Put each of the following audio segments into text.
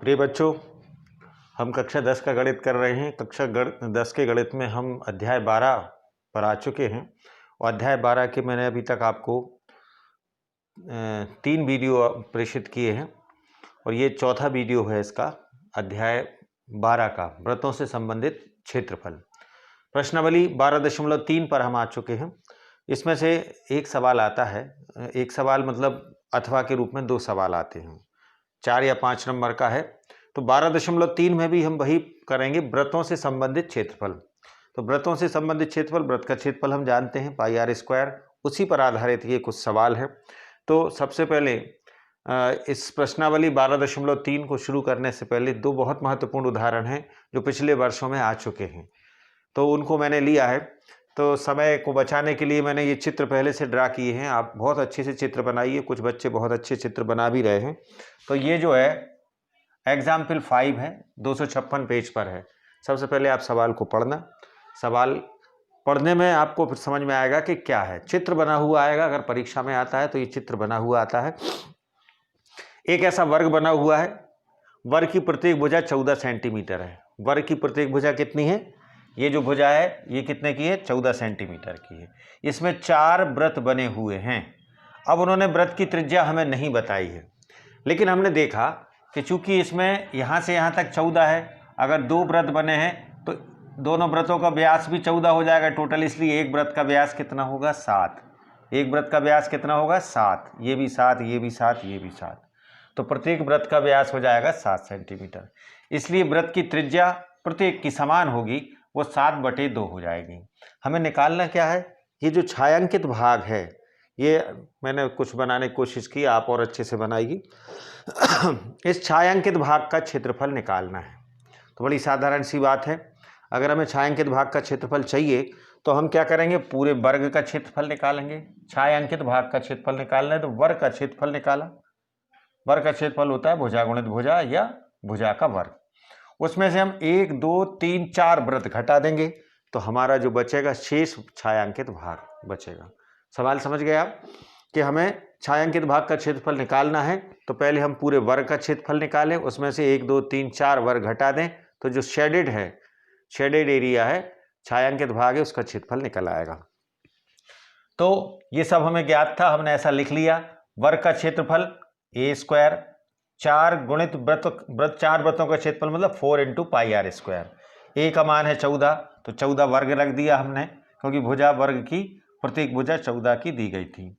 प्रिय बच्चों, हम कक्षा 10 का गणित कर रहे हैं। कक्षा 10 के गणित में हम अध्याय 12 पर आ चुके हैं और अध्याय 12 के मैंने अभी तक आपको 3 वीडियो प्रेषित किए हैं और ये चौथा वीडियो है इसका, अध्याय 12 का वृत्तों से संबंधित क्षेत्रफल। प्रश्नावली 12.3 पर हम आ चुके हैं। इसमें से एक सवाल आता है, एक सवाल मतलब अथवा के रूप में 2 सवाल आते हैं, 4 या 5 नंबर का है। तो 12.3 में भी हम वही करेंगे, वृत्तों से संबंधित क्षेत्रफल। तो वृत्तों से संबंधित क्षेत्रफल, वृत्त का क्षेत्रफल हम जानते हैं पाई आर स्क्वायर, उसी पर आधारित ये कुछ सवाल है। तो सबसे पहले इस प्रश्नावली 12.3 को शुरू करने से पहले 2 बहुत महत्वपूर्ण उदाहरण हैं जो पिछले वर्षों में आ चुके हैं, तो उनको मैंने लिया है। तो समय को बचाने के लिए मैंने ये चित्र पहले से ड्रा किए हैं। आप बहुत अच्छे से चित्र बनाइए, कुछ बच्चे बहुत अच्छे चित्र बना भी रहे हैं। तो ये जो है एग्जाम्पल 5 है, 256 पेज पर है। सबसे पहले आप सवाल को पढ़ना, सवाल पढ़ने में आपको फिर समझ में आएगा कि क्या है। चित्र बना हुआ आएगा, अगर परीक्षा में आता है तो ये चित्र बना हुआ आता है। एक ऐसा वर्ग बना हुआ है, वर्ग की प्रत्येक भुजा 14 सेंटीमीटर है। वर्ग की प्रत्येक भुजा कितनी है? ये जो भुजा है ये कितने की है? 14 सेंटीमीटर की है। इसमें 4 वृत्त बने हुए हैं। अब उन्होंने वृत्त की त्रिज्या हमें नहीं बताई है, लेकिन हमने देखा कि चूंकि इसमें यहाँ से यहाँ तक 14 है, अगर 2 वृत्त बने हैं तो दोनों वृत्तों का व्यास भी 14 हो जाएगा टोटल, इसलिए एक वृत्त का व्यास कितना होगा? 7। एक वृत्त का व्यास कितना होगा? 7। ये भी 7, ये भी 7, ये भी 7, तो प्रत्येक वृत्त का व्यास हो जाएगा 7 सेंटीमीटर। इसलिए वृत्त की त्रिज्या प्रत्येक की समान होगी, वो 7/2 हो जाएगी। हमें निकालना क्या है? ये जो छायांकित भाग है, ये मैंने कुछ बनाने की कोशिश की, आप और अच्छे से बनाइए। इस छायांकित भाग का क्षेत्रफल निकालना है। तो बड़ी साधारण सी बात है, अगर हमें छायांकित भाग का क्षेत्रफल चाहिए तो हम क्या करेंगे? पूरे वर्ग का क्षेत्रफल निकालेंगे। छायांकित भाग का क्षेत्रफल निकालना है तो वर्ग का क्षेत्रफल निकाला। वर्ग का क्षेत्रफल होता है भुजा गुणित भुजा या भुजा का वर्ग। उसमें से हम 1, 2, 3, 4 वृत्त घटा देंगे तो हमारा जो बचेगा शेष छायांकित भाग बचेगा। सवाल समझ गए आप कि हमें छायांकित भाग का क्षेत्रफल निकालना है तो पहले हम पूरे वर्ग का क्षेत्रफल निकालें, उसमें से 1, 2, 3, 4 वर्ग घटा दें तो जो शेडेड है, शेडेड एरिया है, छायांकित भाग है, उसका क्षेत्रफल निकल आएगा। तो ये सब हमें ज्ञात था, हमने ऐसा लिख लिया। वर्ग का क्षेत्रफल ए स्क्वायर, 4 गुणित वृत्त 4 वृत्तों का क्षेत्रफल मतलब 4 × पाई आर स्क्वायर। ए का मान है 14, तो 14 वर्ग रख दिया हमने, क्योंकि भुजा वर्ग की प्रत्येक भुजा 14 की दी गई थी।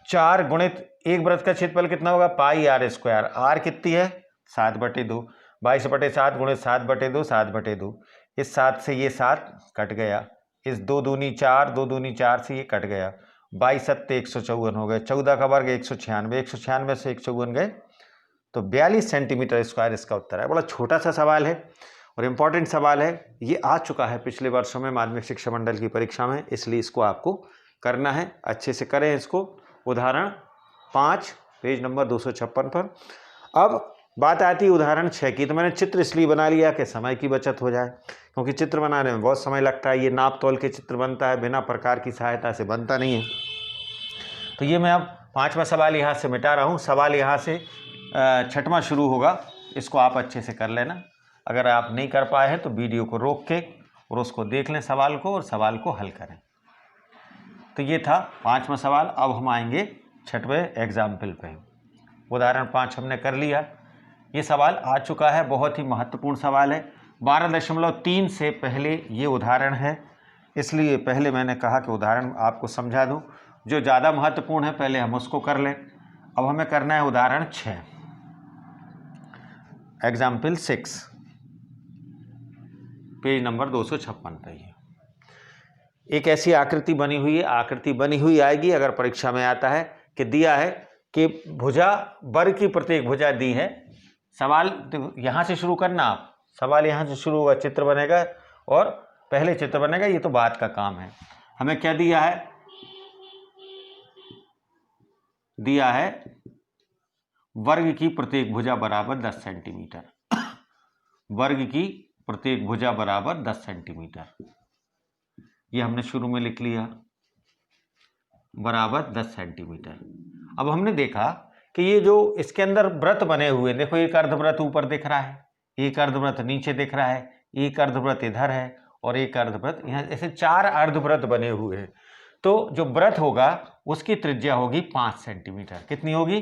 4 गुणित एक वृत्त का क्षेत्रफल कितना होगा? पाई आर स्क्वायर। आर कितनी है? 7/2। 22/7 गुणित 7/2, 7/2। इस 7 से ये 7 कट गया, इस 2 दूनी 4, 2 दूनी 4 से ये कट गया, 22 7 154 हो गए। 14 का वर्ग 196, 196 से 154 गए तो 42 सेंटीमीटर स्क्वायर इसका उत्तर है। बड़ा छोटा सा सवाल है और इम्पॉर्टेंट सवाल है। ये आ चुका है पिछले वर्षों में माध्यमिक शिक्षा मंडल की परीक्षा में, इसलिए इसको आपको करना है। अच्छे से करें इसको। उदाहरण 5 पेज नंबर 256 पर। अब बात आती है उदाहरण 6 की। तो मैंने चित्र इसलिए बना लिया कि समय की बचत हो जाए, क्योंकि चित्र बनाने में बहुत समय लगता है। ये नाप तोल के चित्र बनता है, बिना प्रकार की सहायता से बनता नहीं है। तो ये मैं अब 5वां सवाल यहाँ से मिटा रहा हूँ। सवाल यहाँ से 6वां शुरू होगा, इसको आप अच्छे से कर लेना। अगर आप नहीं कर पाए हैं तो वीडियो को रोक के और उसको देख लें सवाल को, और सवाल को हल करें। तो ये था 5वां सवाल। अब हम आएंगे 6वें एग्जाम्पल पे। उदाहरण 5 हमने कर लिया। ये सवाल आ चुका है, बहुत ही महत्वपूर्ण सवाल है। 12.3 से पहले ये उदाहरण है, इसलिए पहले मैंने कहा कि उदाहरण आपको समझा दूं। जो ज़्यादा महत्वपूर्ण है पहले हम उसको कर लें। अब हमें करना है उदाहरण 6, एग्जाम्पल 6, पेज नंबर 256 पे। एक ऐसी आकृति बनी हुई है, आकृति बनी हुई आएगी अगर परीक्षा में आता है कि दिया है कि भुजा वर्ग की प्रत्येक भुजा दी है। सवाल यहाँ से शुरू करना आप, सवाल यहाँ से शुरू होगा, चित्र बनेगा और पहले चित्र बनेगा, ये तो बात का काम है। हमें क्या दिया है? दिया है वर्ग की प्रत्येक भुजा बराबर 10 सेंटीमीटर। वर्ग की प्रत्येक भुजा बराबर 10 सेंटीमीटर, ये हमने शुरू में लिख लिया, बराबर 10 सेंटीमीटर। अब हमने देखा कि ये जो इसके अंदर वृत्त बने हुए, देखो एक अर्धवृत्त ऊपर दिख रहा है, एक अर्धवृत्त नीचे दिख रहा है, एक अर्धवृत्त इधर है और एक अर्धवृत्त यहाँ, ऐसे 4 अर्धवृत्त बने हुए हैं। तो जो वृत्त होगा उसकी त्रिज्या होगी 5 सेंटीमीटर। कितनी होगी?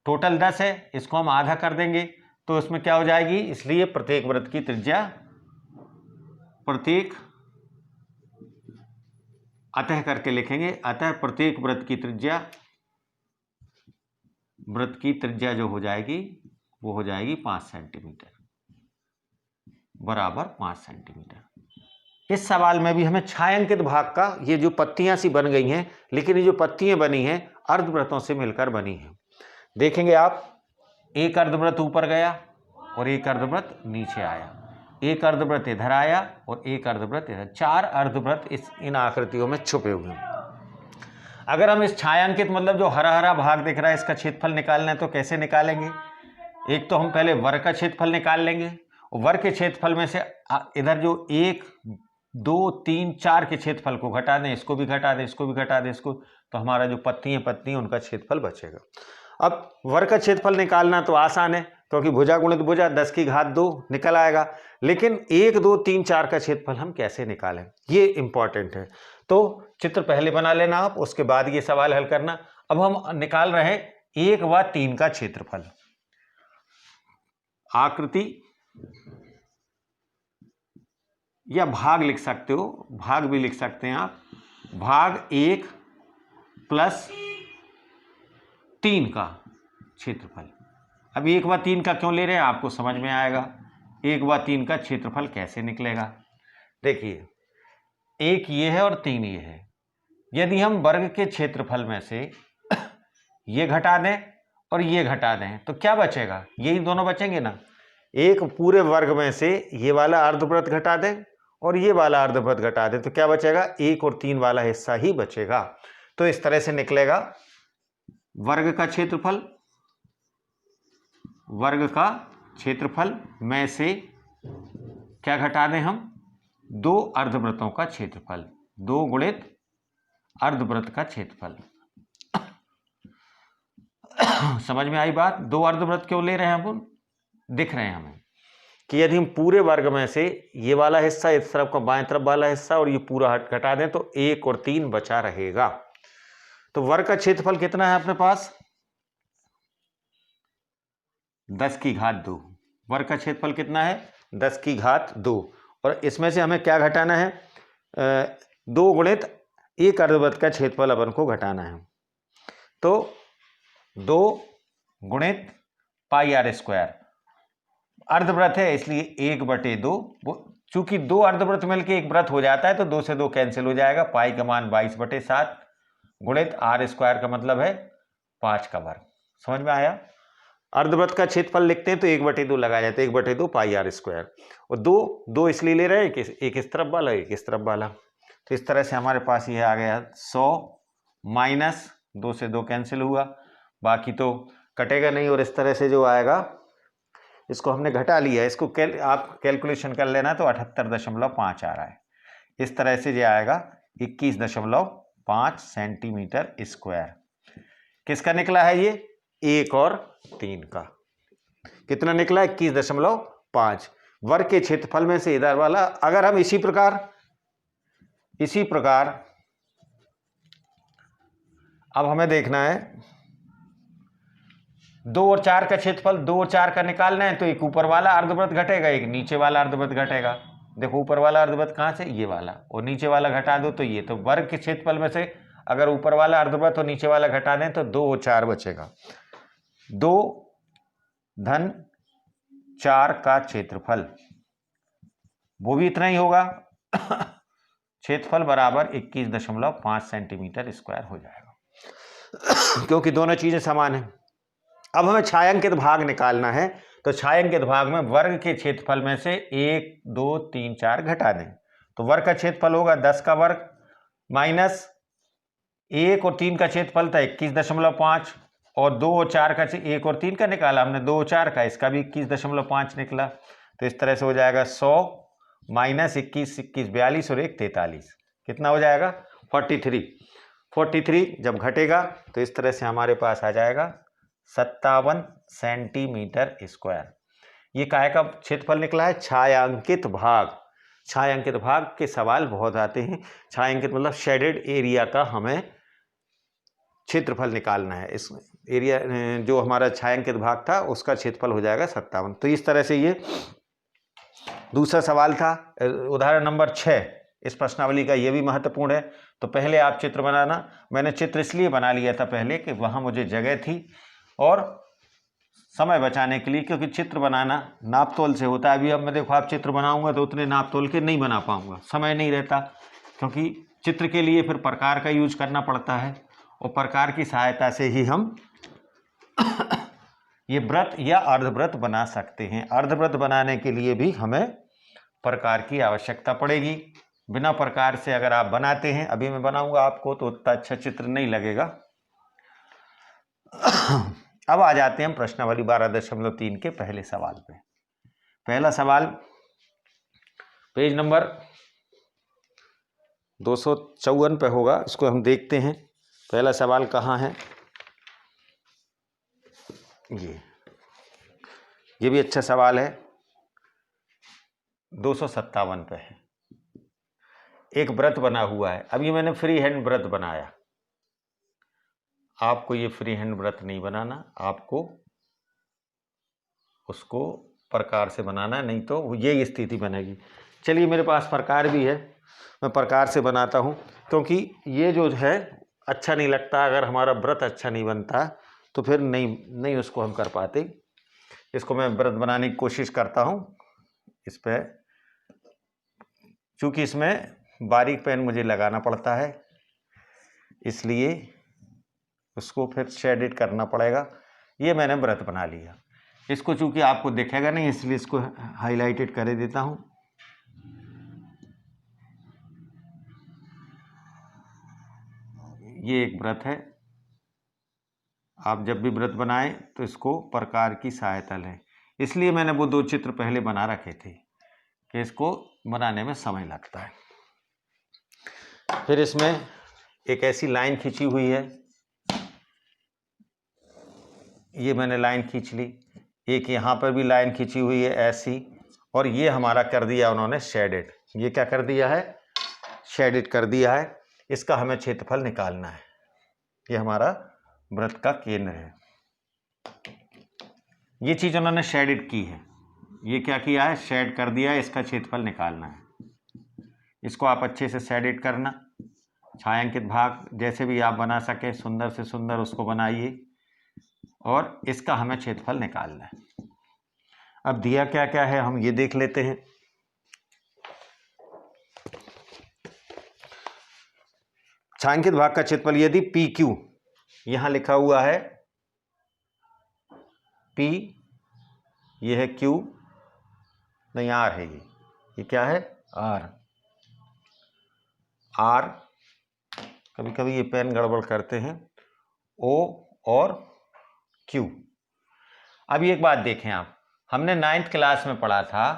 टोटल 10 है, इसको हम आधा कर देंगे तो इसमें क्या हो जाएगी, इसलिए प्रत्येक वृत्त की त्रिज्या, प्रत्येक अतः करके लिखेंगे, अतः प्रत्येक वृत्त की त्रिज्या जो हो जाएगी वो हो जाएगी 5 सेंटीमीटर, बराबर 5 सेंटीमीटर। इस सवाल में भी हमें छायांकित भाग का, ये जो पत्तियां सी बन गई हैं, लेकिन ये जो पत्तियां बनी हैं अर्धवृत्तों से मिलकर बनी हैं। देखेंगे आप, एक अर्धवृत्त ऊपर गया और एक अर्धवृत्त नीचे आया, एक अर्धवृत्त इधर आया और एक अर्धवृत्त इधर, 4 अर्धवृत्त इन आकृतियों में छुपे हुए हैं। अगर हम इस छायांकित, मतलब जो हरा हरा भाग दिख रहा है, इसका क्षेत्रफल निकालना है तो कैसे निकालेंगे? एक तो हम पहले वर्ग का क्षेत्रफल निकाल लेंगे, और वर्ग के क्षेत्रफल में से इधर जो 1 2 3 4 के क्षेत्रफल को घटा दें, इसको भी घटा दें, इसको भी घटा दें, इसको, तो हमारा जो पत्तियां उनका क्षेत्रफल बचेगा। अब वर्ग का क्षेत्रफल निकालना तो आसान है, क्योंकि भुजा गुणित भुजा 10 की घात 2 निकल आएगा, लेकिन 1 2 3 4 का क्षेत्रफल हम कैसे निकालें, ये इंपॉर्टेंट है। तो चित्र पहले बना लेना आप, उसके बाद ये सवाल हल करना। अब हम निकाल रहे हैं 1 व 3 का क्षेत्रफल। आकृति या भाग लिख सकते हो, भाग भी लिख सकते हैं आप, भाग 1 + 3 का क्षेत्रफल। अब 1 व 3 का क्यों ले रहे हैं, आपको समझ में आएगा 1 व 3 का क्षेत्रफल कैसे निकलेगा। देखिए, 1 ये है और 3 ये है। यदि हम वर्ग के क्षेत्रफल में से ये घटा दें और ये घटा दें तो क्या बचेगा, यही दोनों बचेंगे ना। एक पूरे वर्ग में से ये वाला अर्धवृत्त घटा दें और ये वाला अर्धवृत्त घटा दें तो क्या बचेगा, 1 और 3 वाला हिस्सा ही बचेगा। तो इस तरह से निकलेगा वर्ग का क्षेत्रफल में से क्या घटा दें हम, 2 अर्धवृत्तों का क्षेत्रफल, 2 गुणित अर्धवृत्त का क्षेत्रफल। समझ में आई बात। 2 अर्धवृत्त क्यों ले रहे हैं हम, दिख रहे हैं हमें कि यदि हम पूरे वर्ग में से ये वाला हिस्सा, इस तरफ का बाएं तरफ वाला हिस्सा और ये पूरा घटा दें तो 1 और 3 बचा रहेगा। तो वर्ग का क्षेत्रफल कितना है अपने पास, 10 की घात 2। वर्ग का क्षेत्रफल कितना है, 10 की घात 2, और इसमें से हमें क्या घटाना है, 2 गुणित 1 अर्धवृत्त का क्षेत्रफल अपन को घटाना है। तो 2 गुणित πr², अर्धवृत्त है इसलिए 1/2, चूंकि 2 अर्धवृत्त मिलकर एक वृत्त हो जाता है तो 2 से 2 कैंसिल हो जाएगा, पाई का मान 22/7 गुणित r² का मतलब है 5 का वर्ग। समझ में आया। अर्धवृत्त का क्षेत्रफल लिखते हैं तो 1/2 लगाया जाता है, 1/2 πr², और 2 इसलिए ले रहे हैं कि एक इस तरफ वाला एक इस तरफ वाला। तो इस तरह से हमारे पास ये आ गया 100 माइनस 2 से 2 कैंसिल हुआ, बाकी तो कटेगा नहीं, और इस तरह से जो आएगा इसको हमने घटा लिया, इसको आप कैलकुलेशन कर लेना तो 78.5 आ रहा है। इस तरह से ये आएगा 21.5 सेंटीमीटर स्क्वायर। किसका निकला है ये, 1 और 3 का। कितना निकला, 21.5। वर्ग के क्षेत्रफल में से इधर वाला, अगर हम इसी प्रकार अब हमें देखना है 2 और 4 का क्षेत्रफल, 2 और 4 का निकालना है तो एक ऊपर वाला अर्धवृत्त घटेगा, एक नीचे वाला अर्धवृत्त घटेगा। देखो ऊपर वाला अर्धवृत्त कहाँ से, ये वाला, और नीचे वाला घटा दो तो ये। तो वर्ग के क्षेत्रफल में से अगर ऊपर वाला अर्धवृत्त और नीचे वाला घटा दें तो 2 और 4 बचेगा। 2 धन 4 का क्षेत्रफल, वो भी इतना ही होगा, क्षेत्रफल बराबर 21.5 सेंटीमीटर स्क्वायर हो जाएगा, क्योंकि दोनों चीजें समान हैं। अब हमें छायांकित भाग निकालना है, तो छायांकित भाग में वर्ग के क्षेत्रफल में से 1 2 3 4 घटा दें तो वर्ग का क्षेत्रफल होगा 10 का वर्ग माइनस 1 और 3 का क्षेत्रफल था 21.5, और 2 और 4 का, 1 और 3 का निकाला हमने, 2 और 4 का, इसका भी 21.5 निकला। तो इस तरह से हो जाएगा 100 माइनस 21 42 और 1 43, कितना हो जाएगा 43 जब घटेगा तो इस तरह से हमारे पास आ जाएगा 57 सेंटीमीटर स्क्वायर। ये काय का क्षेत्रफल निकला है? छायांकित भाग। छायांकित भाग के सवाल बहुत आते हैं। छायांकित मतलब शेडेड एरिया का हमें क्षेत्रफल निकालना है। इस एरिया जो हमारा छायांकित भाग था उसका क्षेत्रफल हो जाएगा 57। तो इस तरह से ये दूसरा सवाल था। उदाहरण नंबर 6 इस प्रश्नावली का, ये भी महत्वपूर्ण है। तो पहले आप चित्र बनाना। मैंने चित्र इसलिए बना लिया था पहले कि वहाँ मुझे जगह थी और समय बचाने के लिए, क्योंकि चित्र बनाना नाप तोल से होता है। अभी अब मैं देखो आप चित्र बनाऊंगा तो उतने नाप तोल के नहीं बना पाऊंगा, समय नहीं रहता, क्योंकि चित्र के लिए फिर प्रकार का यूज करना पड़ता है और प्रकार की सहायता से ही हम ये व्रत या अर्धव्रत बना सकते हैं। अर्धव्रत बनाने के लिए भी हमें प्रकार की आवश्यकता पड़ेगी। बिना प्रकार से अगर आप बनाते हैं, अभी मैं बनाऊंगा आपको, तो उतना अच्छा चित्र नहीं लगेगा। अब आ जाते हैं हम प्रश्नावली 12.3 के पहले सवाल पे। पहला सवाल पेज नंबर 254 पे होगा, इसको हम देखते हैं। पहला सवाल कहाँ है? ये भी अच्छा सवाल है, 257 पे है। एक व्रत बना हुआ है। अब ये मैंने फ्री हैंड व्रत बनाया, आपको ये फ्री हैंड व्रत नहीं बनाना, आपको उसको प्रकार से बनाना है, नहीं तो ये स्थिति बनेगी। चलिए मेरे पास प्रकार भी है, मैं प्रकार से बनाता हूँ, क्योंकि ये जो है अच्छा नहीं लगता। अगर हमारा व्रत अच्छा नहीं बनता तो फिर नहीं उसको हम कर पाते। इसको मैं व्रत बनाने की कोशिश करता हूँ। इस पर चूँकि इसमें बारीक पेन मुझे लगाना पड़ता है, इसलिए उसको फिर शेडेड करना पड़ेगा। ये मैंने व्रत बना लिया। इसको चूँकि आपको दिखेगा नहीं, इसलिए इसको हाईलाइटेड कर देता हूँ। ये एक व्रत है। आप जब भी व्रत बनाएं तो इसको प्रकार की सहायता लें। इसलिए मैंने वो 2 चित्र पहले बना रखे थे कि इसको बनाने में समय लगता है। फिर इसमें एक ऐसी लाइन खींची हुई है, ये मैंने लाइन खींच ली। एक यहाँ पर भी लाइन खींची हुई है ऐसी, और ये हमारा कर दिया उन्होंने शेडेड। ये क्या कर दिया है? शेडेड कर दिया है। इसका हमें क्षेत्रफल निकालना है। ये हमारा व्रत का केंद्र है। ये चीज़ उन्होंने शेडेड की है। ये क्या किया है? शेड कर दिया है। इसका क्षेत्रफल निकालना है। इसको आप अच्छे से शेडेड करना। छायांकित भाग जैसे भी आप बना सके, सुंदर से सुंदर उसको बनाइए, और इसका हमें क्षेत्रफल निकालना है। अब दिया क्या क्या है हम ये देख लेते हैं। छायांकित भाग का क्षेत्रफल यदि पी क्यू, यहां लिखा हुआ है पी, ये है क्यू, नहीं आर है, ये क्या है? आर। आर, कभी कभी ये पेन गड़बड़ करते हैं, ओ और क्यू। अब एक बात देखें आप, हमने 9th क्लास में पढ़ा था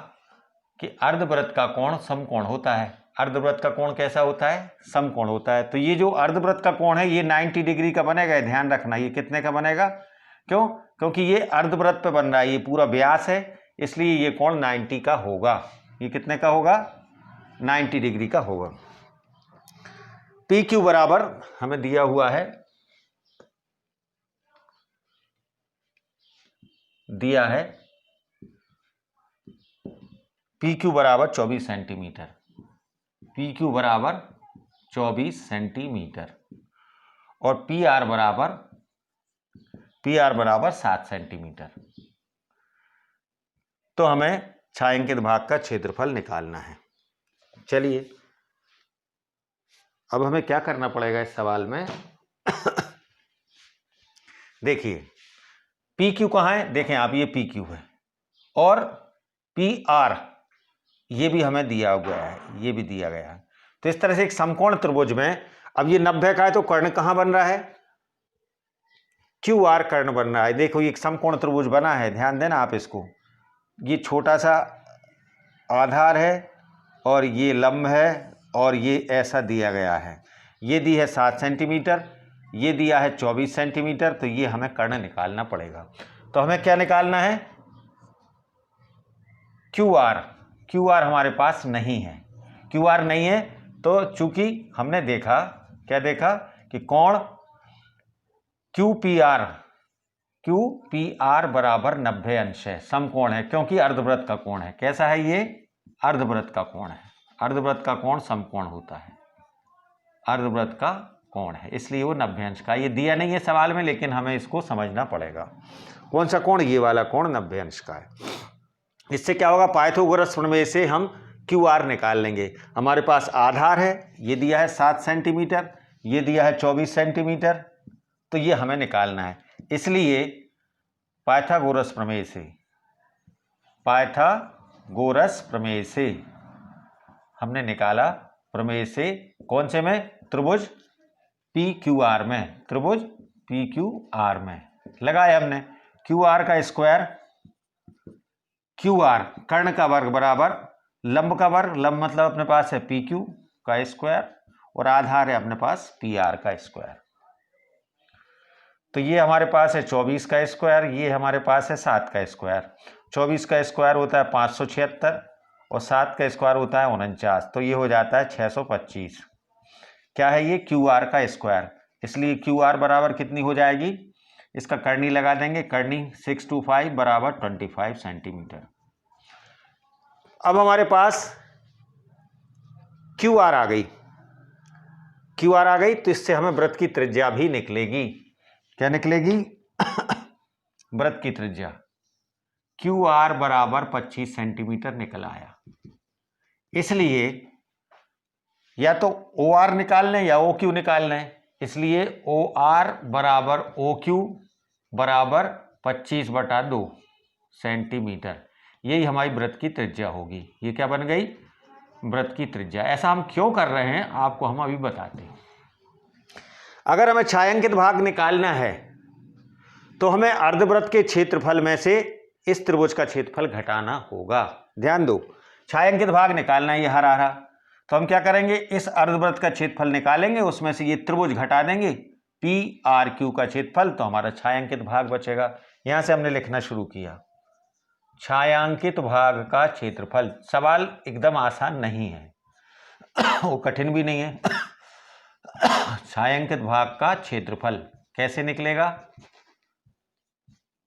कि अर्धवृत्त का कोण समकोण होता है। अर्धवृत्त का कोण कैसा होता है? समकोण होता है। तो ये जो अर्धवृत्त का कोण है ये 90 डिग्री का बनेगा। ध्यान रखना, ये कितने का बनेगा? क्यों? क्योंकि ये अर्धवृत्त पे बन रहा है, ये पूरा व्यास है, इसलिए ये कोण 90 का होगा। ये कितने का होगा? 90 डिग्री का होगा। पी क्यू बराबर हमें दिया हुआ है, दिया है पी क्यू बराबर 24 सेंटीमीटर। पी क्यू बराबर 24 सेंटीमीटर और पी आर बराबर 7 सेंटीमीटर। तो हमें छायांकित भाग का क्षेत्रफल निकालना है। चलिए अब हमें क्या करना पड़ेगा इस सवाल में? देखिए पी क्यू कहाँ है? देखें आप, ये पी क्यू है और पी आर ये भी हमें दिया हुआ है, ये भी दिया गया है। तो इस तरह से एक समकोण त्रिभुज में, अब ये 90 का है तो कर्ण कहाँ बन रहा है? क्यू आर कर्ण बन रहा है। देखो ये एक समकोण त्रिभुज बना है, ध्यान देना आप इसको। ये छोटा सा आधार है और ये लंब है और ये ऐसा दिया गया है। ये दी है 7 सेंटीमीटर। ये दिया है 24 सेंटीमीटर, तो ये हमें कर्ण निकालना पड़ेगा। तो हमें क्या निकालना है? Q R. क्यू आर हमारे पास नहीं है। क्यू आर नहीं है तो चूंकि हमने देखा, क्या देखा कि कोण क्यू पी आर बराबर 90 अंश है, समकोण है, क्योंकि अर्धवृत्त का कोण है। कैसा है ये? अर्धवृत्त का कोण है। अर्धवृत्त का कोण समकोण होता है, अर्धवृत्त का कोण है, इसलिए वो 90 अंश का। ये दिया नहीं है सवाल में, लेकिन हमें इसको समझना पड़ेगा। कौन सा कोण? ये वाला कोण 90 अंश का है। इससे क्या होगा? पाइथागोरस प्रमेय से हम क्यू आर निकाल लेंगे। हमारे पास आधार है, ये दिया है 7 सेंटीमीटर, ये दिया है 24 सेंटीमीटर, तो ये हमें निकालना है। इसलिए पाइथागोरस प्रमेय से हमने निकाला, प्रमेय से कौन से में? त्रिभुज पी क्यू आर में, त्रिभुज पी क्यू आर में लगाया हमने। क्यू आर का स्क्वायर, क्यू आर कर्ण का वर्ग बराबर लंब का वर्ग, लंब मतलब अपने पास है पी क्यू का स्क्वायर, और आधार है अपने पास पी आर का स्क्वायर। तो ये हमारे पास है 24 का स्क्वायर, ये हमारे पास है 7 का स्क्वायर। 24 का स्क्वायर होता है 576 और 7 का स्क्वायर होता है 49, तो ये हो जाता है 625। क्या है ये? क्यू आर का स्क्वायर। इसलिए क्यू आर बराबर कितनी हो जाएगी? इसका करनी लगा देंगे, करनी 625 बराबर 25 सेंटीमीटर। अब हमारे पास क्यू आर आ गई, क्यू आर आ गई, तो इससे हमें वृत्त की त्रिज्या भी निकलेगी। क्या निकलेगी? वृत्त की त्रिज्या क्यू आर बराबर 25 सेंटीमीटर निकल आया। इसलिए या तो ओ आर निकाल लें या ओ क्यू निकाल लें, इसलिए ओ आर बराबर ओ क्यू बराबर 25/2 सेंटीमीटर, यही हमारी वृत्त की त्रिज्या होगी। ये क्या बन गई? वृत्त की त्रिज्या। ऐसा हम क्यों कर रहे हैं आपको हम अभी बताते हैं। अगर हमें छायांकित भाग निकालना है तो हमें अर्धवृत्त के क्षेत्रफल में से इस त्रिभुज का क्षेत्रफल घटाना होगा। ध्यान दो, छायांकित भाग निकालना है, ये हरा हरा, तो हम क्या करेंगे? इस अर्धवृत्त का क्षेत्रफल निकालेंगे, उसमें से ये त्रिभुज घटा देंगे, पी आर क्यू का क्षेत्रफल, तो हमारा छायांकित भाग बचेगा। यहां से हमने लिखना शुरू किया, छायांकित भाग का क्षेत्रफल। सवाल एकदम आसान नहीं है, वो कठिन भी नहीं है। छायांकित भाग का क्षेत्रफल कैसे निकलेगा?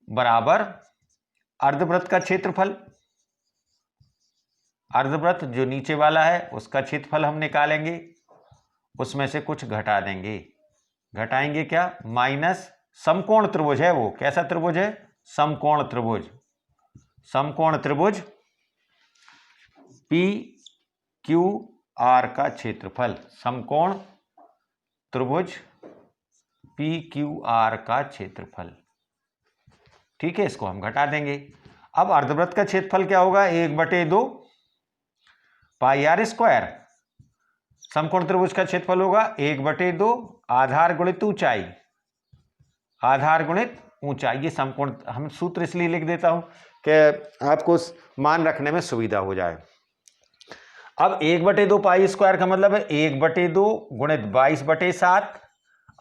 बराबर अर्धवृत्त का क्षेत्रफल, अर्धवृत्त जो नीचे वाला है उसका क्षेत्रफल हम निकालेंगे, उसमें से कुछ घटा देंगे। घटाएंगे क्या? माइनस समकोण त्रिभुज है वो। कैसा त्रिभुज है? समकोण त्रिभुज। समकोण त्रिभुज पी क्यू आर का क्षेत्रफल, समकोण त्रिभुज पी क्यू आर का क्षेत्रफल। ठीक है, इसको हम घटा देंगे। अब अर्धवृत्त का क्षेत्रफल क्या होगा? 1/2 पाई आर स्क्वायर। समकोण त्रिभुज का क्षेत्रफल होगा 1/2 आधार गुणित ऊंचाई, आधार गुणित ऊंचाई। ये समकोण, हम सूत्र इसलिए लिख देता हूं कि आपको मान रखने में सुविधा हो जाए। अब 1/2 पाई स्क्वायर का मतलब है 1/2 गुणित 22/7।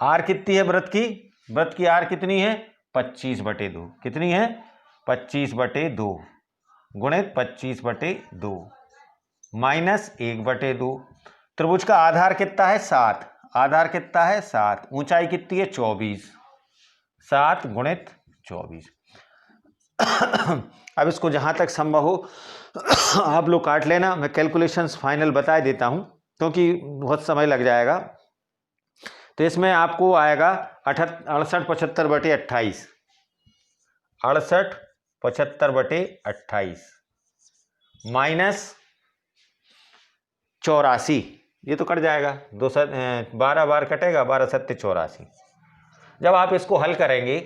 आर कितनी है वृत्त की? वृत्त की आर कितनी है? 25/2। कितनी है? 25/2 गुणित 25/2 माइनस 1/2। त्रिभुज का आधार कितना है? 7। आधार कितना है? 7। ऊंचाई कितनी है? 24। 7 गुणित 24। अब इसको जहां तक संभव हो आप लोग काट लेना, मैं कैलकुलेशंस फाइनल बता देता हूं क्योंकि बहुत समय लग जाएगा। तो इसमें आपको आएगा 68/75/28, 68/75/28 माइनस 84, ये तो कट जाएगा, 12 बार कटेगा, 12 सत्ते 84। जब आप इसको हल करेंगे,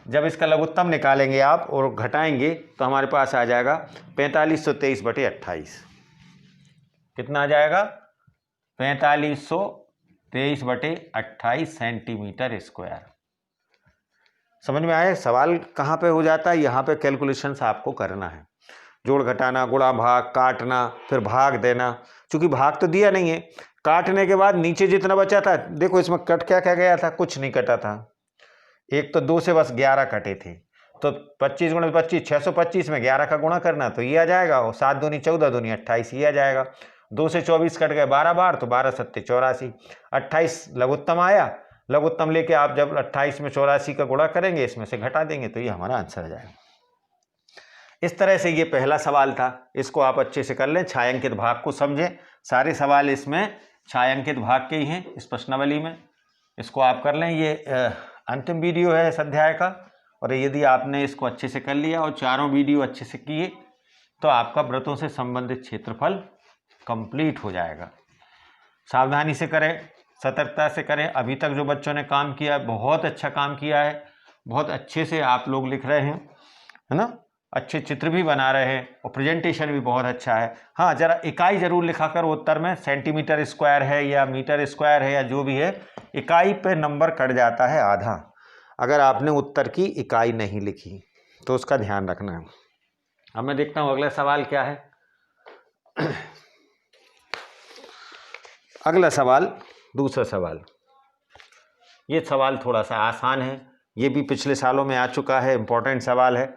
जब इसका लघुत्तम निकालेंगे आप और घटाएंगे, तो हमारे पास आ जाएगा 4523/28। कितना आ जाएगा? 4523/28 सेंटीमीटर स्क्वायर। समझ में आया? सवाल कहाँ पे हो जाता है? यहाँ पे कैलकुलेशंस आपको करना है, जोड़ घटाना, गुणा भाग, काटना, फिर भाग देना। चूंकि भाग तो दिया नहीं है, काटने के बाद नीचे जितना बचा था, देखो इसमें कट क्या क्या गया था, कुछ नहीं कटा था। एक तो 2 से बस 11 कटे थे, तो 25 गुणे 25 625 में 11 का गुणा करना तो ये आ जाएगा, और 7 दूनी 14 दूनी 28 ये आ जाएगा। 2 से 24 कट गए 12 बार, तो 12 सत्ते 84, 28 लघुत्तम आया। लघुत्तम लेके आप जब 28 में 84 का गुणा करेंगे, इसमें से घटा देंगे तो ये हमारा आंसर आ जाएगा। इस तरह से ये पहला सवाल था, इसको आप अच्छे से कर लें, छायांकित भाग को समझें। सारे सवाल इसमें छायांकित भाग के ही हैं इस प्रश्नावली में, इसको आप कर लें। ये अंतिम वीडियो है इस अध्याय का, और यदि आपने इसको अच्छे से कर लिया और चारों वीडियो अच्छे से किए तो आपका व्रतों से संबंधित क्षेत्रफल कंप्लीट हो जाएगा। सावधानी से करें, सतर्कता से करें। अभी तक जो बच्चों ने काम किया बहुत अच्छा काम किया है, बहुत अच्छे से आप लोग लिख रहे हैं, है ना, अच्छे चित्र भी बना रहे हैं और प्रेजेंटेशन भी बहुत अच्छा है। हाँ, जरा इकाई जरूर लिखा कर उत्तर में, सेंटीमीटर स्क्वायर है या मीटर स्क्वायर है या जो भी है, इकाई पे नंबर कट जाता है आधा अगर आपने उत्तर की इकाई नहीं लिखी, तो उसका ध्यान रखना है। अब मैं देखता हूँ अगला सवाल क्या है। अगला सवाल, दूसरा सवाल, ये सवाल थोड़ा सा आसान है, ये भी पिछले सालों में आ चुका है, इम्पोर्टेंट सवाल है।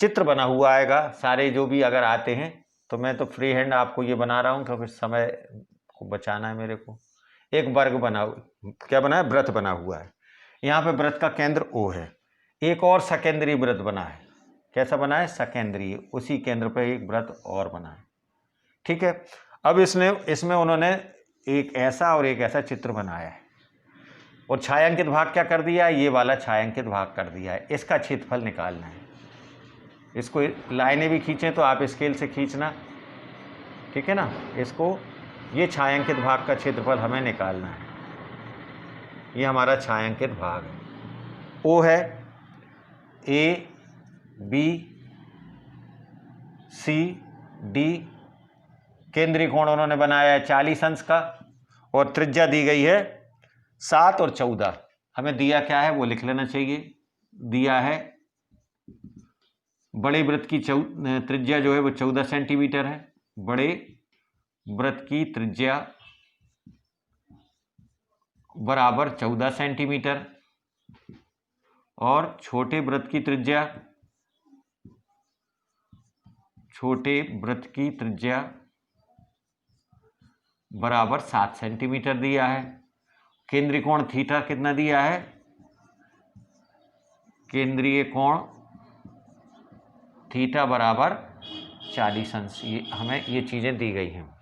चित्र बना हुआ आएगा सारे जो भी अगर आते हैं, तो मैं तो फ्री हैंड आपको ये बना रहा हूँ क्योंकि समय को बचाना है मेरे को। एक वर्ग बना, क्या बना है, व्रत बना हुआ है। यहाँ पे व्रत का केंद्र O है। एक और सकेंद्रीय व्रत बना है। कैसा बना है, सकेंद्रीय, उसी केंद्र पे एक व्रत और बना है। ठीक है, अब इसमें उन्होंने एक ऐसा और एक ऐसा चित्र बनाया है और छायांकित भाग क्या कर दिया है, ये वाला छायांकित भाग कर दिया है। इसका क्षेत्रफल निकालना है। इसको लाइनें भी खींचें तो आप स्केल से खींचना, ठीक है ना। इसको, ये छायांकित भाग का क्षेत्रफल हमें निकालना है। ये हमारा छायांकित भाग है। O है, A B C D, केंद्रीय कोण उन्होंने बनाया है 40 अंश का, और त्रिज्या दी गई है 7 और 14। हमें दिया क्या है वो लिख लेना चाहिए। दिया है बड़े व्रत की त्रिज्या जो है वो 14 सेंटीमीटर है। बड़े व्रत की त्रिज्या बराबर 14 सेंटीमीटर, और छोटे व्रत की त्रिज्या, छोटे व्रत की त्रिज्या बराबर 7 सेंटीमीटर दिया है। केंद्रीय कोण थीटा कितना दिया है, केंद्रीय कोण थीटा बराबर 40 अंश। ये हमें ये चीजें दी गई हैं।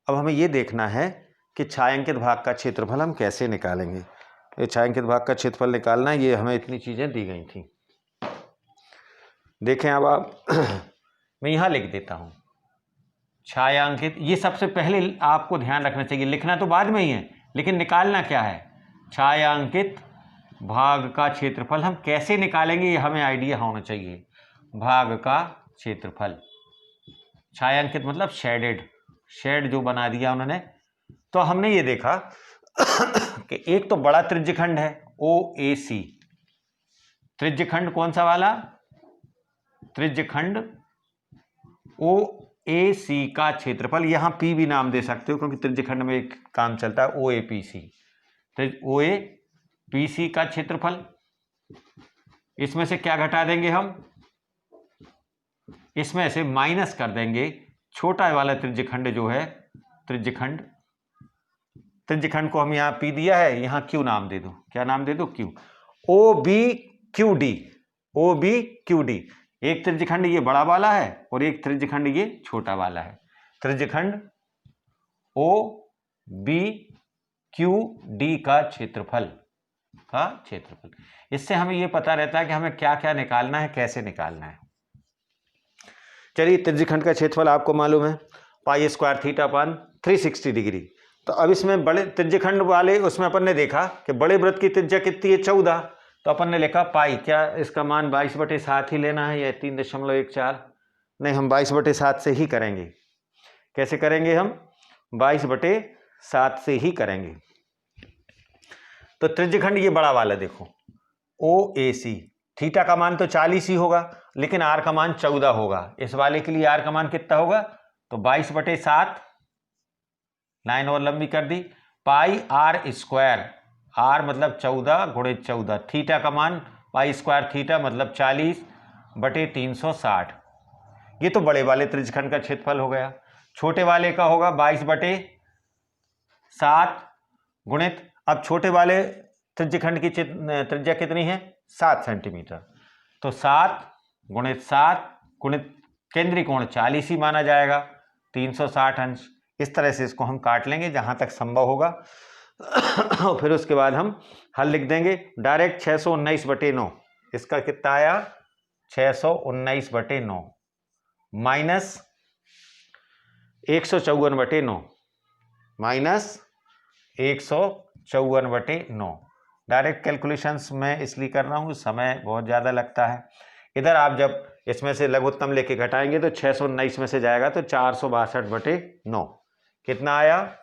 अब हमें ये देखना है कि छायांकित भाग का क्षेत्रफल हम कैसे निकालेंगे। ये छायांकित भाग का क्षेत्रफल निकालना, ये हमें इतनी चीजें दी गई थी। देखें अब आप मैं यहां लिख देता हूं छायांकित। ये सबसे पहले आपको ध्यान रखना चाहिए, लिखना तो बाद में ही है लेकिन निकालना क्या है, छायांकित भाग का क्षेत्रफल हम कैसे निकालेंगे ये हमें आइडिया होना चाहिए। भाग का क्षेत्रफल, छायांकित मतलब शेडेड, शेड जो बना दिया उन्होंने। तो हमने ये देखा कि एक तो बड़ा त्रिज्यखंड है OAC, त्रिज्यखंड कौन सा वाला, त्रिज्यखंड OAC का क्षेत्रफल, यहां P भी नाम दे सकते हो क्योंकि त्रिज्यखंड में एक काम चलता है OAPC, तो OAPC का क्षेत्रफल। इसमें से क्या घटा देंगे हम, इसमें से माइनस कर देंगे छोटा वाला त्रिज्यखंड जो है, त्रिज्यखंड को हम यहाँ P दिया है, यहाँ Q नाम दे दो। क्या नाम दे दो, Q। OBQD, OBQD, एक त्रिज्यखंड ये बड़ा वाला है और एक त्रिज्यखंड ये छोटा वाला है। त्रिज्यखंड OBQD का क्षेत्रफल, इससे हमें ये पता रहता है कि हमें क्या क्या निकालना है, कैसे निकालना है। चलिए, त्रिज्यखंड का क्षेत्रफल आपको मालूम है pi square theta upon 360 degree. तो अब इसमें बड़े त्रिज्यखंड वाले, उसमें अपन ने देखा कि बड़े वृत्त की त्रिज्या कितनी है 14, तो अपन ने लिखा पाई, क्या इसका मान 22/7 ही लेना है या 3.14, नहीं हम 22/7 से ही करेंगे। कैसे करेंगे हम, 22/7 से ही करेंगे। तो त्रिज्यखंड ये बड़ा वाला देखो OAC, थीटा का मान तो 40 ही होगा लेकिन आर का मान 14 होगा। इस वाले के लिए आर का मान कितना होगा, तो 22/7, लाइन और लंबी कर दी, पाई आर स्क्वायर, आर मतलब 14 गुणित 14, थीटा का मान पाई स्क्वायर थीटा मतलब 40/360। ये तो बड़े वाले त्रिज्यखंड का क्षेत्रफल हो गया। छोटे वाले का होगा 22/7 गुणित, अब छोटे वाले त्रिज्यखंड की त्रिज्या कितनी है, 7 सेंटीमीटर, तो 7 गुणित 7 गुणित केंद्रीय कोण 40 ही माना जाएगा, 360 अंश। इस तरह से इसको हम काट लेंगे जहां तक संभव होगा और फिर उसके बाद हम हल लिख देंगे डायरेक्ट। 619/9 इसका कितना आया, 619/9 माइनस 154/9 माइनस 154/9। डायरेक्ट कैलकुलेशंस में इसलिए कर रहा हूँ, समय बहुत ज़्यादा लगता है। इधर आप जब इसमें से लघुत्तम लेके घटाएंगे तो 619 में से जाएगा तो 462/9 कितना आया,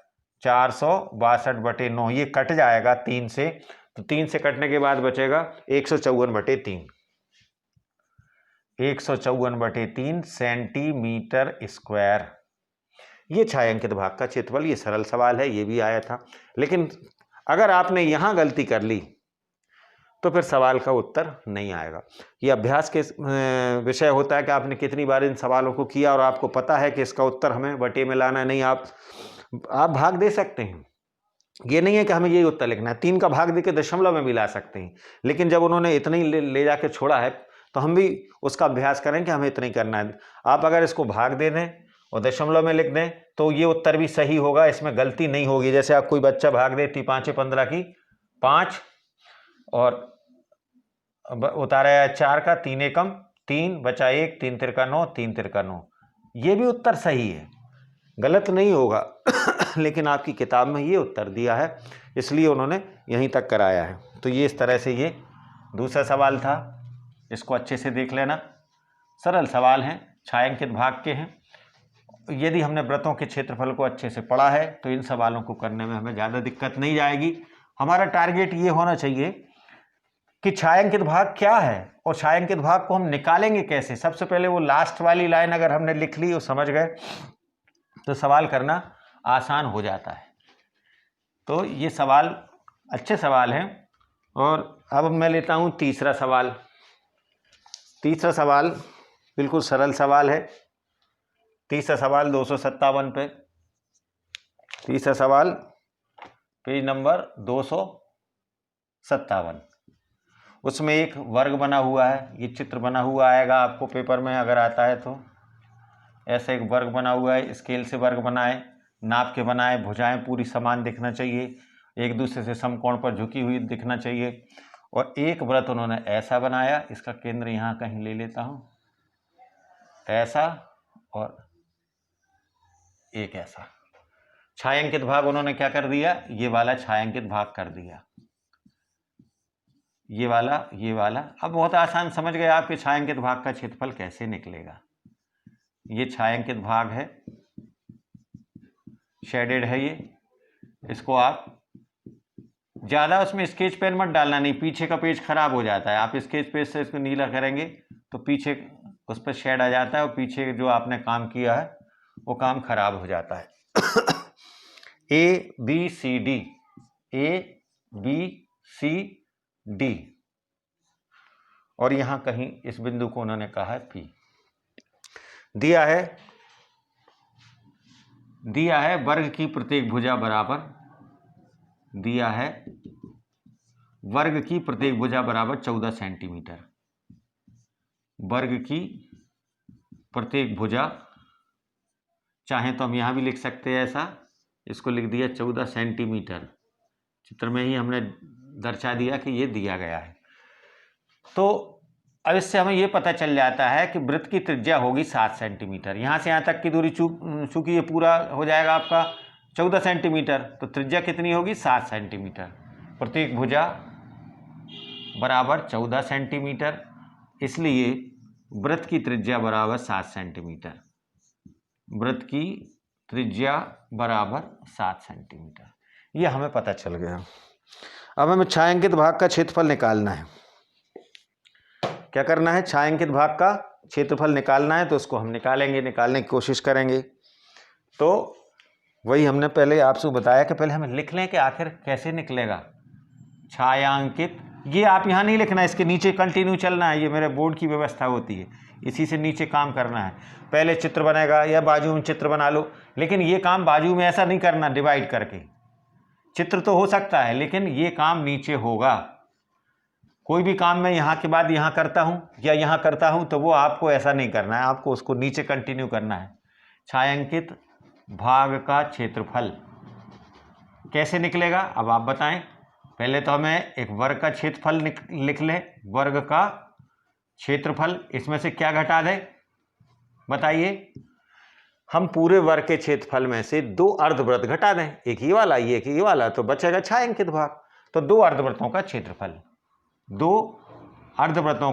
462/9। ये कट जाएगा 3 से, तो 3 से कटने के बाद बचेगा 154/3, 154/3 सेंटीमीटर स्क्वायर। ये छायांकित भाग का क्षेत्रफल। ये सरल सवाल है, ये भी आया था, लेकिन अगर आपने यहां गलती कर ली तो फिर सवाल का उत्तर नहीं आएगा। ये अभ्यास के विषय होता है कि आपने कितनी बार इन सवालों को किया और आपको पता है कि इसका उत्तर हमें बटे में लाना है। नहीं, आप भाग दे सकते हैं, ये नहीं है कि हमें यही उत्तर लिखना है। 3 का भाग दे के दशमलव में भी ला सकते हैं, लेकिन जब उन्होंने इतना ही ले जाके छोड़ा है तो हम भी उसका अभ्यास करें कि हमें इतना ही करना है। आप अगर इसको भाग दे दें और दशमलव में लिख दें तो ये उत्तर भी सही होगा, इसमें गलती नहीं होगी। जैसे आप कोई बच्चा भाग दे 5 15 की 5 और उतारा है 4 का, 3 एकम 3 बचा 1, 3 तिरका 9, 3 तिरका 9, ये भी उत्तर सही है, गलत नहीं होगा लेकिन आपकी किताब में ये उत्तर दिया है, इसलिए उन्होंने यहीं तक कराया है। तो ये इस तरह से ये दूसरा सवाल था, इसको अच्छे से देख लेना। सरल सवाल हैं, छायांकित भाग के हैं। यदि हमने वृत्तों के क्षेत्रफल को अच्छे से पढ़ा है तो इन सवालों को करने में हमें ज़्यादा दिक्कत नहीं जाएगी। हमारा टारगेट ये होना चाहिए कि छायांकित भाग क्या है और छायांकित भाग को हम निकालेंगे कैसे। सबसे पहले वो लास्ट वाली लाइन अगर हमने लिख ली और समझ गए तो सवाल करना आसान हो जाता है। तो ये सवाल अच्छे सवाल हैं। और अब मैं लेता हूँ तीसरा सवाल। तीसरा सवाल बिल्कुल सरल सवाल है। तीसरा सवाल 257 पे, तीसरा सवाल पेज नंबर 257। उसमें एक वर्ग बना हुआ है, ये चित्र बना हुआ आएगा आपको पेपर में अगर आता है तो। ऐसा एक वर्ग बना हुआ है, स्केल से वर्ग बनाए, नाप के बनाए, भुजाएं पूरी समान दिखना चाहिए, एक दूसरे से समकोण पर झुकी हुई दिखना चाहिए। और एक वृत्त उन्होंने ऐसा बनाया, इसका केंद्र यहाँ कहीं ले लेता हूँ, ऐसा और एक ऐसा। छायांकित भाग उन्होंने क्या कर दिया, ये वाला छायांकित भाग कर दिया, ये वाला ये वाला। अब बहुत आसान समझ गए आप कि छायांकित भाग का क्षेत्रफल कैसे निकलेगा। ये छायांकित भाग है, शेडेड है ये, इसको आप ज़्यादा उसमें स्केच पेन मत डालना, नहीं पीछे का पेज खराब हो जाता है। आप स्केच पेज से इसको नीला करेंगे तो पीछे उस पर शेड आ जाता है और पीछे जो आपने काम किया है वो काम खराब हो जाता है। ABCD, ABCD, और यहां कहीं इस बिंदु को उन्होंने कहा है P। दिया है वर्ग की प्रत्येक भुजा बराबर, दिया है वर्ग की प्रत्येक भुजा बराबर 14 सेंटीमीटर। वर्ग की प्रत्येक भुजा, चाहे तो हम यहां भी लिख सकते हैं ऐसा, इसको लिख दिया 14 सेंटीमीटर। चित्र में ही हमने दर्शा दिया कि ये दिया गया है। तो अब इससे हमें ये पता चल जाता है कि वृत्त की त्रिज्या होगी 7 सेंटीमीटर। यहाँ से यहाँ तक की दूरी चूंकि ये पूरा हो जाएगा आपका 14 सेंटीमीटर, तो त्रिज्या कितनी होगी 7 सेंटीमीटर। प्रत्येक भुजा बराबर 14 सेंटीमीटर, इसलिए वृत्त की त्रिज्या बराबर 7 सेंटीमीटर। वृत्त की त्रिज्या बराबर 7 सेंटीमीटर, ये हमें पता चल गया। अब हमें छायांकित भाग का क्षेत्रफल निकालना है। क्या करना है, छायांकित भाग का क्षेत्रफल निकालना है, तो उसको हम निकालेंगे, निकालने की कोशिश करेंगे। तो वही हमने पहले आपसे बताया कि पहले हमें लिख लें कि आखिर कैसे निकलेगा छायांकित। ये आप यहाँ नहीं लिखना, इसके नीचे कंटिन्यू चलना है, ये मेरे बोर्ड की व्यवस्था होती है, इसी से नीचे काम करना है। पहले चित्र बनेगा या बाजू में चित्र बना लो, लेकिन ये काम बाजू में ऐसा नहीं करना डिवाइड करके। चित्र तो हो सकता है लेकिन ये काम नीचे होगा। कोई भी काम मैं यहाँ के बाद यहाँ करता हूँ या यहाँ करता हूँ तो वो आपको ऐसा नहीं करना है, आपको उसको नीचे कंटिन्यू करना है। छायांकित भाग का क्षेत्रफल कैसे निकलेगा अब आप बताएं। पहले तो हमें एक वर्ग का क्षेत्रफल लिख लें, वर्ग का क्षेत्रफल, इसमें से क्या घटा दें बताइए। हम पूरे वर्ग के क्षेत्रफल में से 2 अर्धवृत्त घटा दें, एक ये वाला एक ये वाला, तो बचेगा छायांकित भाग। तो 2 अर्धवृत्तों का क्षेत्रफल, 2 अर्धवृत्तों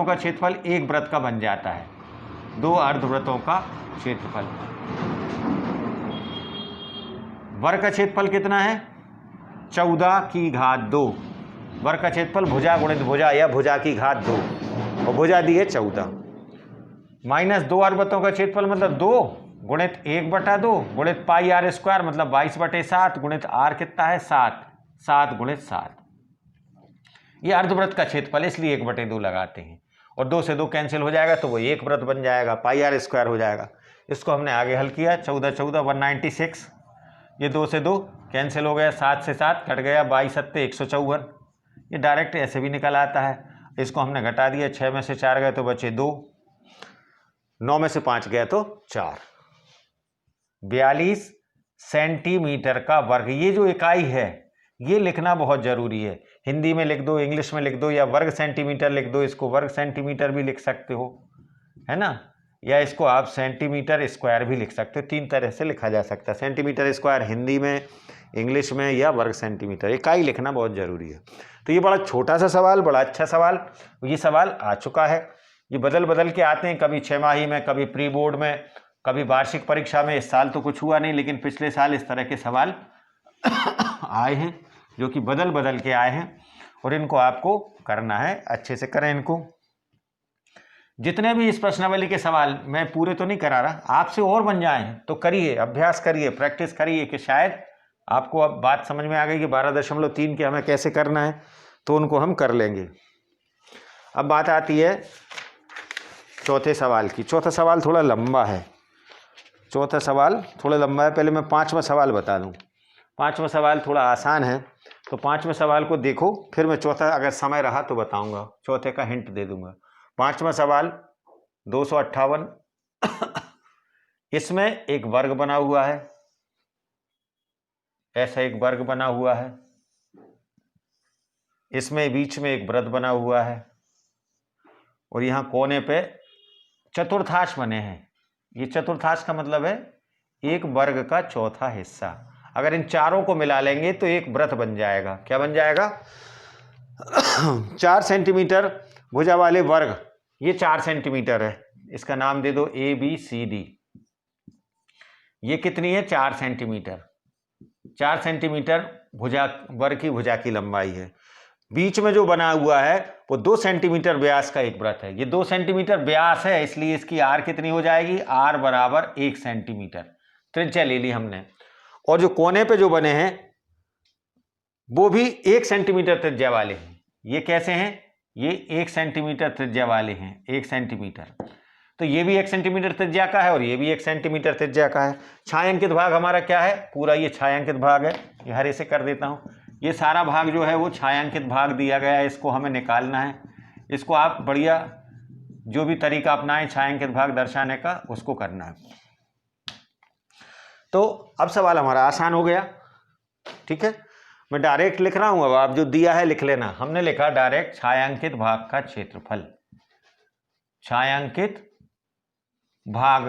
का क्षेत्रफल एक वृत्त का बन जाता है। 2 अर्धवृत्तों का क्षेत्रफल, वर्ग का क्षेत्रफल कितना है 14 की घात 2। वर्ग का क्षेत्रफल भुजा गुणित भुजा या भुजा की घात 2, और भुजा दी है 14, माइनस 2 अर्धवृत्तों का क्षेत्रफल मतलब 2 गुणित 1/2 गुणित पाई आर स्क्वायर मतलब 22/7 गुणित आर कितना है 7, 7 गुणित 7। ये अर्धवृत्त का क्षेत्रफल इसलिए 1/2 लगाते हैं, और 2 से 2 कैंसिल हो जाएगा तो वो एक वृत्त बन जाएगा, पाई आर स्क्वायर हो जाएगा। इसको हमने आगे हल किया, 14 14 196, ये 2 से 2 कैंसिल हो गया, 7 से 7 कट गया, 22 7 154। ये डायरेक्ट ऐसे भी निकल आता है। इसको हमने घटा दिया, 6 में से 4 गए तो बचे 2, 9 में से 5 गया तो 4। 42 सेंटीमीटर का वर्ग, ये जो इकाई है ये लिखना बहुत जरूरी है। हिंदी में लिख दो, इंग्लिश में लिख दो, या वर्ग सेंटीमीटर लिख दो, इसको वर्ग सेंटीमीटर भी लिख सकते हो, है ना, या इसको आप सेंटीमीटर स्क्वायर भी लिख सकते हो। 3 तरह से लिखा जा सकता है, सेंटीमीटर स्क्वायर हिंदी में, इंग्लिश में, या वर्ग सेंटीमीटर। इकाई लिखना बहुत जरूरी है। तो ये बड़ा छोटा सा सवाल, बड़ा अच्छा सवाल, ये सवाल आ चुका है। ये बदल बदल के आते हैं, कभी 6 माही में, कभी प्री बोर्ड में, कभी वार्षिक परीक्षा में। इस साल तो कुछ हुआ नहीं, लेकिन पिछले साल इस तरह के सवाल आए हैं जो कि बदल बदल के आए हैं, और इनको आपको करना है, अच्छे से करें इनको। जितने भी इस प्रश्नावली के सवाल, मैं पूरे तो नहीं करा रहा, आपसे और बन जाएं तो करिए, अभ्यास करिए, प्रैक्टिस करिए, कि शायद आपको अब बात समझ में आ गई कि 12.3 के हमें कैसे करना है, तो उनको हम कर लेंगे। अब बात आती है चौथे सवाल की। चौथा सवाल थोड़ा लंबा है, पहले मैं 5वां सवाल बता दूं। 5वां सवाल थोड़ा आसान है, तो 5वें सवाल को देखो, फिर मैं चौथा अगर समय रहा तो बताऊंगा, चौथे का हिंट दे दूंगा। 5वां सवाल 258, इसमें एक वर्ग बना हुआ है, ऐसा एक वर्ग बना हुआ है, इसमें बीच में एक वृत्त बना हुआ है, और यहाँ कोने पे चतुर्थांश बने हैं। ये चतुर्थांश का मतलब है एक वर्ग का चौथा हिस्सा। अगर इन चारों को मिला लेंगे तो एक वृत्त बन जाएगा। क्या बन जाएगा 4 सेंटीमीटर भुजा वाले वर्ग, ये 4 सेंटीमीटर है, इसका नाम दे दो ABCD। ये कितनी है 4 सेंटीमीटर। 4 सेंटीमीटर भुजा, वर्ग की भुजा की लंबाई है। बीच में जो बना हुआ है वो 2 सेंटीमीटर व्यास का एक वृत्त है। ये 2 सेंटीमीटर व्यास है, इसलिए इसकी आर कितनी हो जाएगी, आर बराबर 1 सेंटीमीटर त्रिज्या ले ली हमने। और जो कोने पे जो बने हैं वो भी 1 सेंटीमीटर त्रिज्या वाले हैं। ये कैसे हैं, ये 1 सेंटीमीटर त्रिज्या वाले हैं, 1 सेंटीमीटर। तो ये भी 1 सेंटीमीटर त्रिज्या का है और ये भी 1 सेंटीमीटर त्रिज्या का है। छायांकित भाग हमारा क्या है, पूरा ये छायांकित भाग है। ये हरे से कर देता हूँ, ये सारा भाग जो है वो छायांकित भाग दिया गया है, इसको हमें निकालना है। इसको आप बढ़िया जो भी तरीका अपनाएं छायांकित भाग दर्शाने का, उसको करना है। तो अब सवाल हमारा आसान हो गया, ठीक है। मैं डायरेक्ट लिख रहा हूं, अब आप जो दिया है लिख लेना। हमने लिखा डायरेक्ट छायांकित भाग का क्षेत्रफल, छायांकित भाग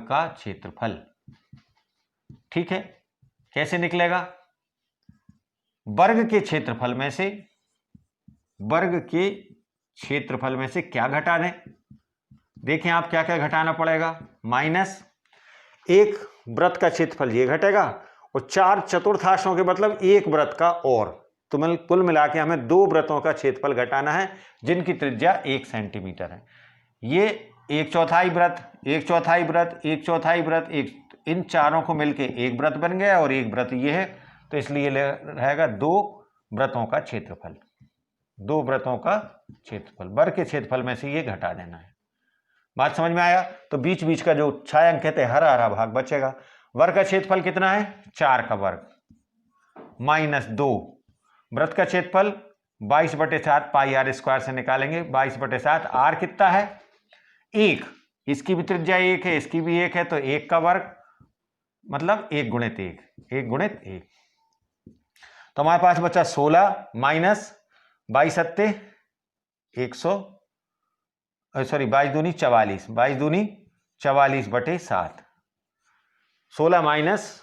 का क्षेत्रफल, ठीक है। कैसे निकलेगा, वर्ग के क्षेत्रफल में से क्या घटा दें। देखें आप क्या क्या घटाना पड़ेगा, माइनस एक वृत्त का क्षेत्रफल ये घटेगा, और 4 चतुर्थांशों के मतलब एक वृत्त का, और तो कुल मिला के हमें 2 वृत्तों का क्षेत्रफल घटाना है जिनकी त्रिज्या 1 सेंटीमीटर है। ये एक चौथाई व्रत, एक चौथाई व्रत, एक चौथाई व्रत, एक, इन चारों को मिलके एक व्रत बन गया और एक व्रत ये है, तो इसलिए रहेगा 2 व्रतों का क्षेत्रफल, 2 व्रतों का क्षेत्रफल। वर्ग के क्षेत्रफल में से ये घटा देना है। बात समझ में आया? तो बीच बीच का जो छायांकित है हरा हरा भाग बचेगा। वर्ग का क्षेत्रफल कितना है? 4 का वर्ग माइनस 2। व्रत का क्षेत्रफल 22/7 पाई आर स्क्वायर से निकालेंगे। 22/7, आर कितना है? 1। इसकी भी त्रिज्या 1 है, इसकी भी 1 है, तो 1 का वर्ग मतलब 1 गुणित 1, 1 गुणित 1। तो हमारे पास बचा 16 माइनस 22 सत्ते 100, सॉरी 22 दूनी 44, 22 दूनी 44/7। 16 माइनस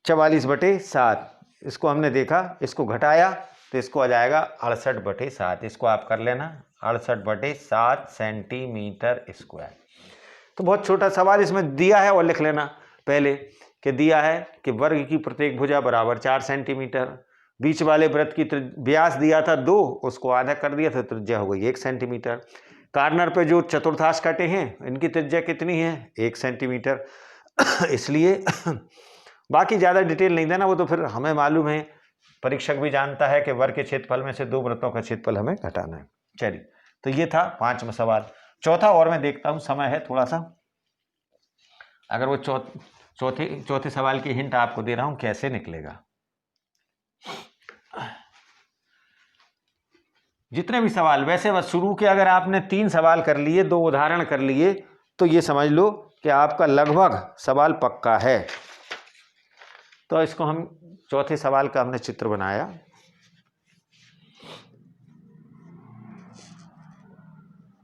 44/7, इसको हमने देखा, इसको घटाया तो इसको आ जाएगा 68/7। इसको आप कर लेना 68/7 सेंटीमीटर स्क्वायर। तो बहुत छोटा सवाल इसमें दिया है, और लिख लेना पहले कि दिया है कि वर्ग की प्रत्येक भुजा बराबर 4 सेंटीमीटर। बीच वाले व्रत की व्यास दिया था 2, उसको आधा कर दिया तो त्रिज्या हो गई 1 सेंटीमीटर। कार्नर पे जो चतुर्थांश कटे हैं इनकी त्रिज्या कितनी है? 1 सेंटीमीटर। इसलिए बाकी ज़्यादा डिटेल नहीं देना, वो तो फिर हमें मालूम है, परीक्षक भी जानता है कि वर्ग के क्षेत्रफल में से 2 वृत्तों का क्षेत्रफल हमें घटाना है। चलिए, तो ये था 5वां सवाल। चौथा और मैं देखता हूँ, समय है थोड़ा सा, अगर वो चौथे सवाल की हिंट आपको दे रहा हूँ कैसे निकलेगा। जितने भी सवाल, वैसे बस शुरू के अगर आपने 3 सवाल कर लिए, 2 उदाहरण कर लिए, तो ये समझ लो कि आपका लगभग सवाल पक्का है। तो इसको हम चौथे सवाल का हमने चित्र बनाया।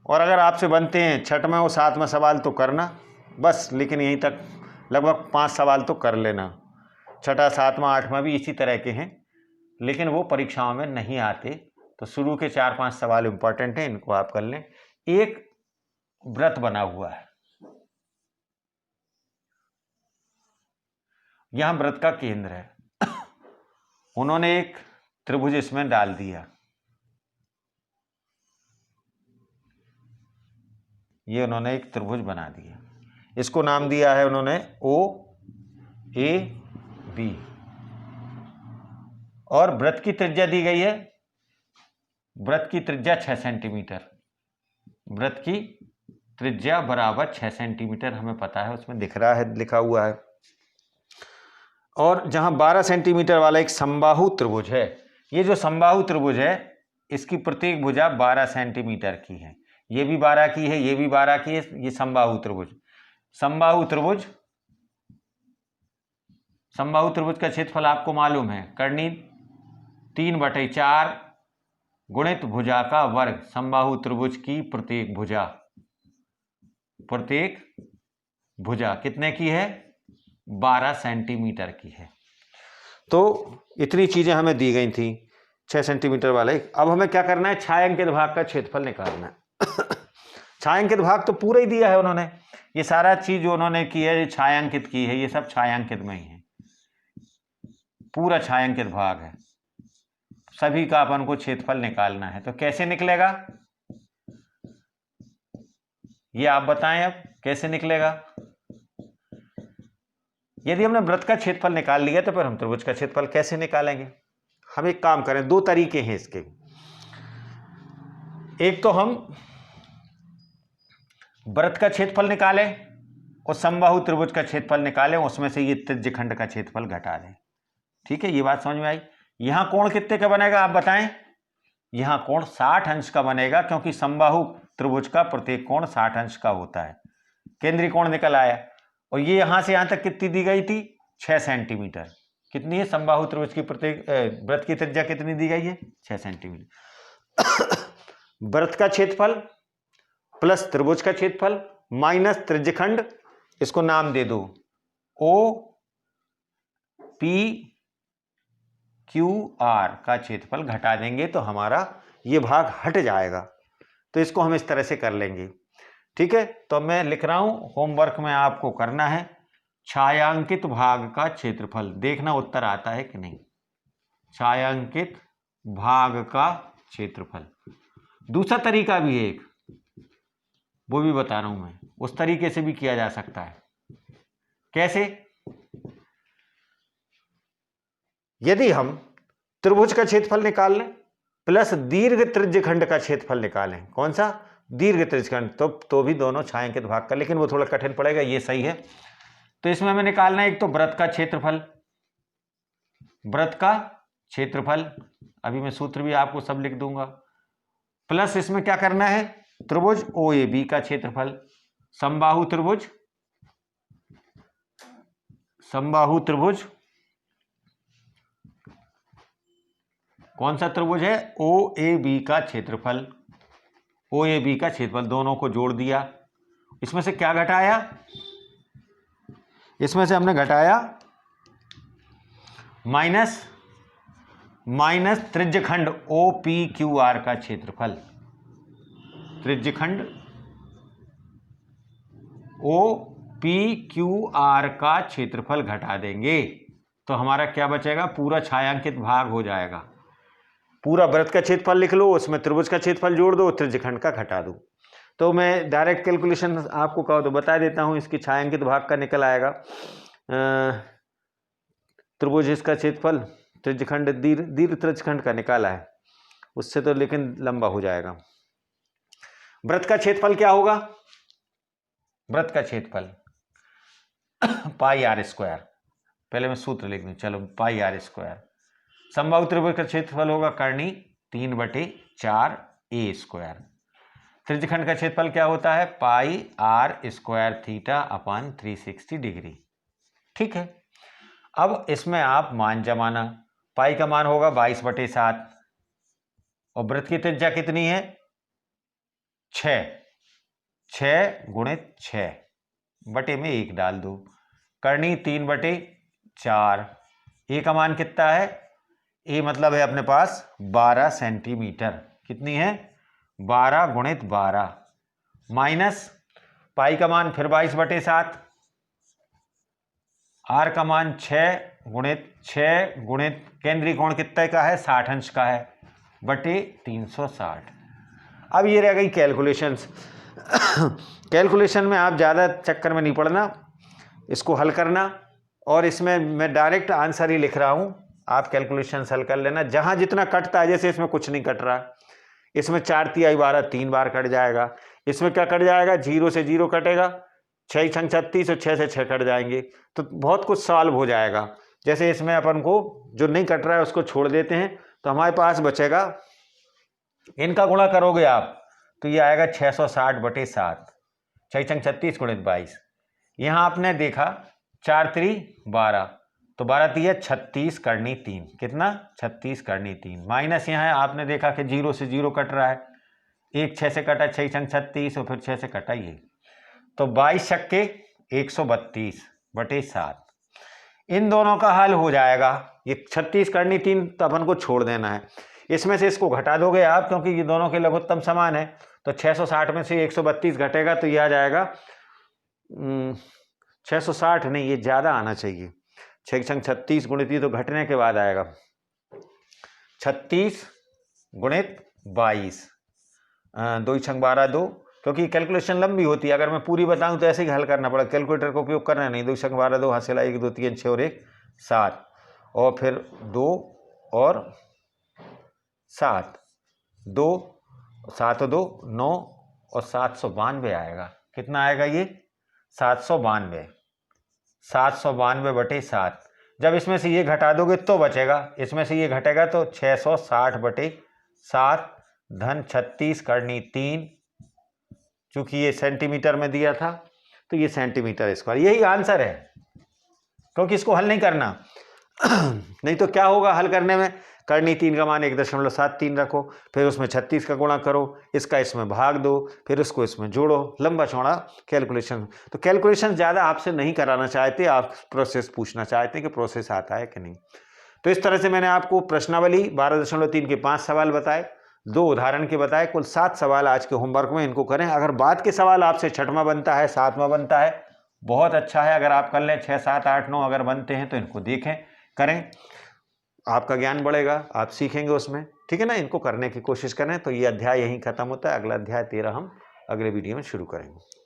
और अगर आपसे बनते हैं 6वां और 7वां सवाल तो करना बस, लेकिन यहीं तक लगभग 5 सवाल तो कर लेना। 6वां 7वां 8वां भी इसी तरह के हैं, लेकिन वो परीक्षाओं में नहीं आते। तो शुरू के 4-5 सवाल इंपॉर्टेंट हैं, इनको आप कर लें। एक व्रत बना हुआ है, यहां व्रत का केंद्र है, उन्होंने एक त्रिभुज इसमें डाल दिया, ये उन्होंने एक त्रिभुज बना दिया, इसको नाम दिया है उन्होंने OAB, और व्रत की त्रिज्या दी गई है, व्रत की त्रिज्या 6 सेंटीमीटर, व्रत की त्रिज्या बराबर 6 सेंटीमीटर हमें पता है, उसमें दिख रहा है, लिखा हुआ है। और जहां 12 सेंटीमीटर वाला एक समबाहु त्रिभुज है, ये जो समबाहु त्रिभुज है इसकी प्रत्येक भुजा 12 सेंटीमीटर की है, ये भी 12 की है, ये भी 12 की है, ये समबाहु त्रिभुज। समबाहु त्रिभुज, समबाहु त्रिभुज का क्षेत्रफल आपको मालूम है, कर्णी 3/4 गुणित भुजा का वर्ग। समबाहु त्रिभुज की प्रत्येक भुजा कितने की है? 12 सेंटीमीटर की है। तो इतनी चीजें हमें दी गई थी, 6 सेंटीमीटर वाले। अब हमें क्या करना है? छायांकित भाग का क्षेत्रफल निकालना है। छायांकित भाग तो पूरा ही दिया है उन्होंने, ये सारा चीज जो उन्होंने की है, ये छायांकित की है, ये सब छायांकित में ही है, पूरा छायांकित भाग है, सभी का अपन को क्षेत्रफल निकालना है। तो कैसे निकलेगा ये आप बताएं, अब कैसे निकलेगा? यदि हमने वृत्त का क्षेत्रफल निकाल लिया तो फिर हम त्रिभुज का क्षेत्रफल कैसे निकालेंगे? हम एक काम करें, 2 तरीके हैं इसके। एक तो हम वृत्त का क्षेत्रफल निकालें और समबाहु त्रिभुज का क्षेत्रफल निकालें, उसमें से ये त्रिज्यखंड का क्षेत्रफल घटा दें। ठीक है, ये बात समझ में आई? यहां कोण कितने का बनेगा आप बताएं? यहां कोण 60 अंश का बनेगा, क्योंकि समबाहु त्रिभुज का प्रत्येक कोण 60 अंश का होता है। केंद्रीय कोण निकल आया। और ये यहां से यहां तक कितनी दी गई थी? 6 सेंटीमीटर। कितनी है समबाहु त्रिभुज की प्रत्येक वृत्त की त्रिज्या कितनी दी गई है? 6 सेंटीमीटर। वृत्त का क्षेत्रफल प्लस त्रिभुज का क्षेत्रफल माइनस त्रिज्यखंड, इसको नाम दे दो OPQR का क्षेत्रफल घटा देंगे तो हमारा ये भाग हट जाएगा। तो इसको हम इस तरह से कर लेंगे। ठीक है, तो मैं लिख रहा हूं, होमवर्क में आपको करना है छायांकित भाग का क्षेत्रफल, देखना उत्तर आता है कि नहीं। छायांकित भाग का क्षेत्रफल। दूसरा तरीका भी है एक, वो भी बता रहा हूं मैं। उस तरीके से भी किया जा सकता है। कैसे? यदि हम त्रिभुज का क्षेत्रफल निकाल लें प्लस दीर्घ त्रिज्यखंड का क्षेत्रफल निकालें, कौन सा? दीर्घ त्रिज्यखंड, तो भी दोनों छायांकित भाग का, लेकिन वो थोड़ा कठिन पड़ेगा, ये सही है। तो इसमें हमें निकालना है एक तो वृत्त का क्षेत्रफल, वृत्त का क्षेत्रफल, अभी मैं सूत्र भी आपको सब लिख दूंगा, प्लस इसमें क्या करना है? त्रिभुज OAB का क्षेत्रफल, समबाहु त्रिभुज, समबाहु त्रिभुज, कौन सा त्रिभुज है? OAB का क्षेत्रफल, OAB का क्षेत्रफल, दोनों को जोड़ दिया। इसमें से क्या घटाया? इसमें से हमने घटाया माइनस त्रिज्यखंड OPQR का क्षेत्रफल, त्रिज्यखंड OPQR का क्षेत्रफल घटा देंगे तो हमारा क्या बचेगा? पूरा छायांकित भाग हो जाएगा। पूरा वृत्त का क्षेत्रफल लिख लो, उसमें त्रिभुज का क्षेत्रफल जोड़ दो, त्रिज्यखंड का घटा दो। तो मैं डायरेक्ट कैलकुलेशन आपको कहो तो बता देता हूं, इसकी छायांकित भाग का निकल आएगा। त्रिभुज इसका क्षेत्रफल, त्रिज्यखंड दीर्घ त्रिज्यखंड का निकाला है, उससे तो लेकिन लंबा हो जाएगा। वृत्त का क्षेत्रफल क्या होगा? वृत्त का क्षेत्रफल πr², पहले मैं सूत्र लिख दूं, चलो πr²। समबाहु त्रिभुज का क्षेत्रफल होगा करनी 3/4a²। त्रिज्यखंड का क्षेत्रफल क्या होता है? πr² θ/360 degree. ठीक है, अब इसमें आप मान जमाना, पाई का मान होगा 22/7 और वृत्त की त्रिज्या कितनी है? 6 × 6 बटे में 1 डाल दो, करनी 3/4। ए का मान कितना है? ए मतलब है अपने पास 12 सेंटीमीटर। कितनी है? 12 × 12 माइनस पाई का मान फिर 22/7, आर का मान 6 × 6 गुणित केंद्रीय कोण कितने का है? 60 अंश का है, बटे 360। अब ये रह गई कैलकुलेशंस। कैलकुलेशन में आप ज़्यादा चक्कर में नहीं पड़ना, इसको हल करना, और इसमें मैं डायरेक्ट आंसर ही लिख रहा हूँ, आप कैलकुलेशंस हल कर लेना। जहाँ जितना कटता है, जैसे इसमें कुछ नहीं कट रहा, इसमें 4×3 12 3 बार कट जाएगा। इसमें क्या कट जाएगा? 0 से 0 कटेगा, 6 × 36 और 6 से 6 कट जाएंगे, तो बहुत कुछ सॉल्व हो जाएगा। जैसे इसमें अपन को जो नहीं कट रहा है उसको छोड़ देते हैं, तो हमारे पास बचेगा, इनका गुणा करोगे आप तो ये आएगा 660/7, 6 × 36 × 22। यहाँ आपने देखा 4×3 12, तो 12 × 36 करनी 3, कितना? 36 करनी 3, माइनस यहाँ आपने देखा कि 0 से 0 कट रहा है, 1 6 से कटा, 6 × 36 और फिर 6 से कटा ये, तो 22 छक्के 132/7। इन दोनों का हल हो जाएगा। ये 36 करनी 3 तो अपन को छोड़ देना है, इसमें से इसको घटा दोगे आप, क्योंकि ये दोनों के लघुत्तम समान है, तो 660 में से 132 घटेगा तो ये आ जाएगा 660 नहीं, ये ज़्यादा आना चाहिए, 6 × 36 गुणित ये तो घटने के बाद आएगा 36 × 22, 2 × 12 2, क्योंकि कैलकुलेशन लंबी होती है, अगर मैं पूरी बताऊं तो ऐसे ही हल करना पड़ेगा, कैलकुलेटर का उपयोग करना नहीं। 2 × 12 2 हासिल 1 2 3 6 और 1 7, और फिर 2 और 7, 2 7 2 9 और 792 आएगा। कितना आएगा ये? 792, 792/7। जब इसमें से ये घटा दोगे तो बचेगा, इसमें से ये घटेगा तो 660/7 धन 36 करनी 3, चूंकि ये सेंटीमीटर में दिया था तो ये सेंटीमीटर स्क्वायर, यही आंसर है, क्योंकि इसको हल नहीं करना। नहीं तो क्या होगा हल करने में? करनी 3 का मान 1.73 रखो, फिर उसमें 36 का गुणा करो, इसका इसमें भाग दो, फिर उसको इसमें जोड़ो, लंबा चौड़ा कैलकुलेशन। तो कैलकुलेशन ज़्यादा आपसे नहीं कराना चाहते, आप प्रोसेस पूछना चाहते हैं कि प्रोसेस आता है कि नहीं। तो इस तरह से मैंने आपको प्रश्नावली 12.3 के 5 सवाल बताए, 2 उदाहरण के बताए, कुल 7 सवाल आज के होमवर्क में, इनको करें। अगर बाद के सवाल आपसे 6वां बनता है, 7वां बनता है, बहुत अच्छा है, अगर आप कर लें 6 7 8 9 अगर बनते हैं तो इनको देखें, करें, आपका ज्ञान बढ़ेगा, आप सीखेंगे उसमें, ठीक है ना। इनको करने की कोशिश करें। तो ये अध्याय यहीं खत्म होता है, अगला अध्याय 13 हम अगले वीडियो में शुरू करेंगे।